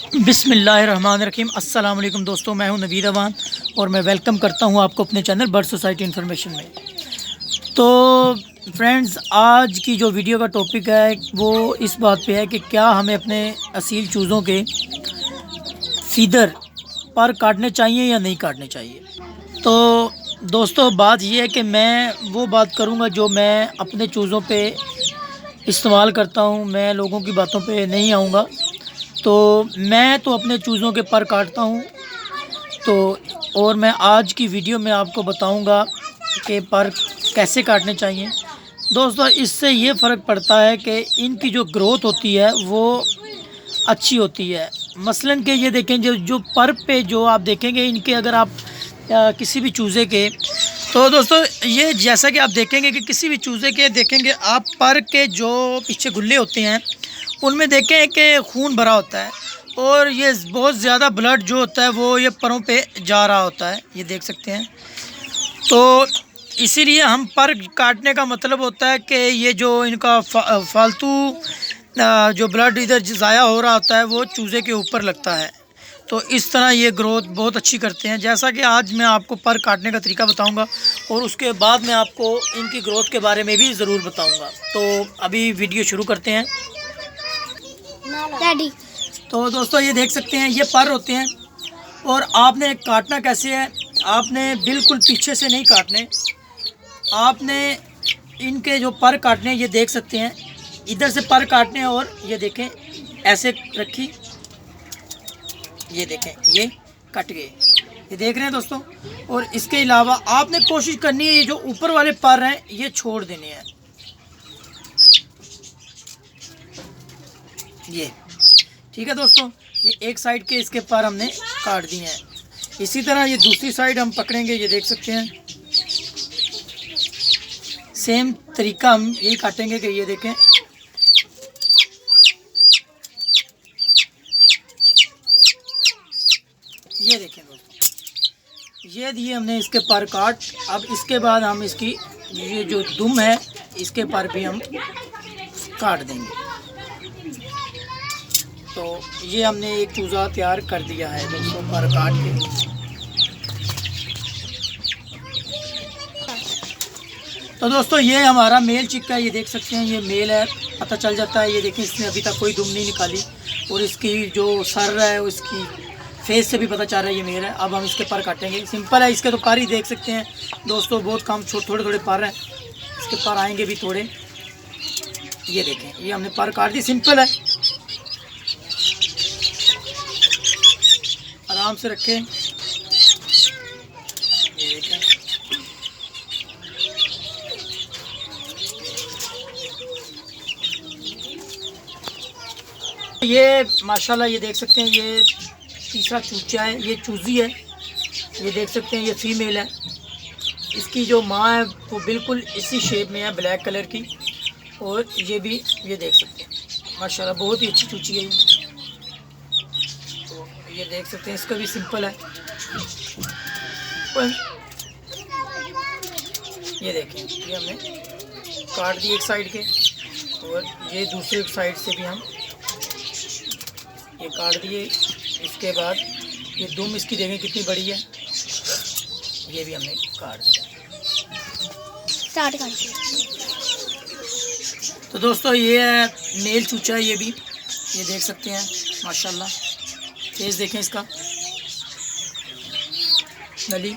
बिस्मिल्लाहिर्रहमानिर्रहीम। अस्सलाम वालेकुम दोस्तों, मैं हूं नवीद अवान और मैं वेलकम करता हूं आपको अपने चैनल बर्ड सोसाइटी इन्फॉर्मेशन में। तो फ्रेंड्स, आज की जो वीडियो का टॉपिक है वो इस बात पे है कि क्या हमें अपने असील चूज़ों के फीदर पर काटने चाहिए या नहीं काटने चाहिए। तो दोस्तों, बात ये है कि मैं वो बात करूँगा जो मैं अपने चूज़ों पे इस्तेमाल करता हूँ। मैं लोगों की बातों पे नहीं आऊँगा। तो मैं तो अपने चूज़ों के पर काटता हूँ। तो और मैं आज की वीडियो में आपको बताऊंगा कि पर कैसे काटने चाहिए। दोस्तों, इससे ये फ़र्क पड़ता है कि इनकी जो ग्रोथ होती है वो अच्छी होती है। मसलन कि ये देखें, जो जो पर पे जो आप देखेंगे इनके, अगर आप किसी भी चूज़े के, तो दोस्तों ये जैसा कि आप देखेंगे कि किसी भी चूज़े के देखेंगे आप पर के जो पीछे गुल्ले होते हैं उनमें देखें कि खून भरा होता है और ये बहुत ज़्यादा ब्लड जो होता है वो ये परों पे जा रहा होता है, ये देख सकते हैं। तो इसीलिए हम पर काटने का मतलब होता है कि ये जो इनका फालतू जो ब्लड इधर ज़ाया हो रहा होता है वो चूज़े के ऊपर लगता है। तो इस तरह ये ग्रोथ बहुत अच्छी करते हैं। जैसा कि आज मैं आपको पर काटने का तरीका बताऊंगा और उसके बाद मैं आपको इनकी ग्रोथ के बारे में भी ज़रूर बताऊंगा। तो अभी वीडियो शुरू करते हैं। तो दोस्तों, ये देख सकते हैं ये पर होते हैं और आपने काटना कैसे है, आपने बिल्कुल पीछे से नहीं काटने, आपने इनके जो पर काटने हैं ये देख सकते हैं, इधर से पर काटने हैं और ये देखें ऐसे रखी, ये देखें ये कट गए, ये देख रहे हैं दोस्तों। और इसके अलावा आपने कोशिश करनी है ये जो ऊपर वाले पर हैं ये छोड़ देने हैं, ये ठीक है दोस्तों। ये एक साइड के इसके पर हमने काट दिए हैं। इसी तरह ये दूसरी साइड हम पकड़ेंगे, ये देख सकते हैं सेम तरीका हम यही काटेंगे कि ये देखें, ये देखें दोस्तों, ये दिए हमने इसके पर काट। अब इसके बाद हम इसकी ये जो दुम है इसके पर भी हम काट देंगे। तो ये हमने एक चूज़ा तैयार कर दिया है दोस्तों पर काट के। तो दोस्तों, ये हमारा मेल चिक्का है, ये देख सकते हैं ये मेल है, पता चल जाता है। ये देखें इसने अभी तक कोई दुम नहीं निकाली और इसकी जो सर है उसकी फेस से भी पता चल रहा है ये मेल है। अब हम इसके पर काटेंगे। सिंपल है, इसके तो पर ही देख सकते हैं दोस्तों, बहुत कम थोड़े थोड़े पर हैं, इसके पर आएंगे भी थोड़े। ये देखें ये हमने पर काट दी, सिंपल है, आराम से रखें। ये देखें ये माशाल्लाह, ये देख सकते हैं ये तीसरा चूचा है, ये चूज़ी है, ये देख सकते हैं ये फीमेल है। इसकी जो माँ है वो बिल्कुल इसी शेप में है, ब्लैक कलर की, और ये भी ये देख सकते हैं माशाल्लाह बहुत ही अच्छी चूची है ये। तो ये देख सकते हैं इसका भी सिंपल है। ये देखें ये हमने काट दी एक साइड के और ये दूसरे साइड से भी हम ये काट दिए। इसके बाद ये दुम इसकी देखें कितनी बड़ी है, ये भी हमने काट दिया। तो दोस्तों, ये है मेल चूचा है, ये भी ये देख सकते हैं माशाल्लाह। फेस देखें इसका, नली,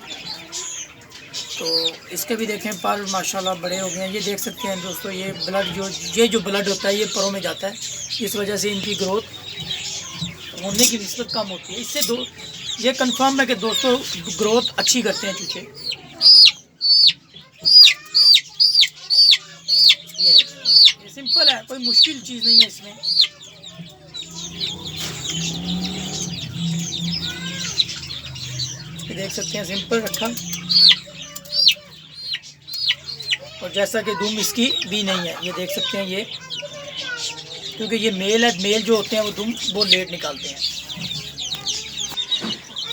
तो इसके भी देखें पर माशाल्लाह बड़े हो गए हैं। ये देख सकते हैं दोस्तों, ये ब्लड जो ब्लड होता है ये परों में जाता है, इस वजह से इनकी ग्रोथ होने की निस्बत कम होती है। इससे ये कंफर्म है कि दोस्तों ग्रोथ अच्छी करते हैं चूचे। ये सिंपल है, कोई मुश्किल चीज़ नहीं है इसमें। ये देख सकते हैं सिंपल रखा, और जैसा कि दुम इसकी भी नहीं है, ये देख सकते हैं ये, क्योंकि ये मेल है, मेल जो होते हैं वो दुम वो लेट निकालते हैं।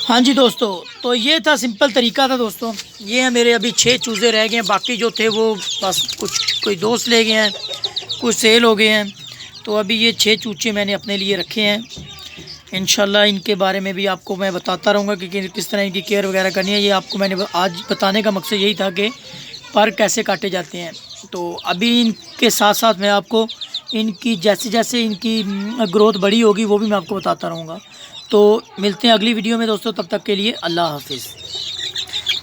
हाँ जी दोस्तों, तो ये था सिंपल तरीका था दोस्तों। ये है मेरे अभी 6 चूज़े रह गए हैं, बाकी जो थे वो बस कोई दोस्त ले गए हैं, कुछ सेल हो गए हैं। तो अभी ये 6 चूचे मैंने अपने लिए रखे हैं। इंशाल्लाह इनके बारे में भी आपको मैं बताता रहूँगा कि किस तरह इनकी केयर वगैरह करनी है। ये आपको मैंने आज बताने का मकसद यही था कि पर कैसे काटे जाते हैं। तो अभी इनके साथ साथ मैं आपको इनकी जैसे जैसे इनकी ग्रोथ बड़ी होगी वो भी मैं आपको बताता रहूँगा। तो मिलते हैं अगली वीडियो में दोस्तों, तब तक के लिए अल्लाह हाफिज़।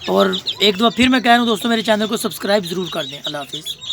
और एक दफ़ा फिर मैं कह रहा हूँ दोस्तों, मेरे चैनल को सब्सक्राइब ज़रूर कर दें। अल्लाह हाफिज़।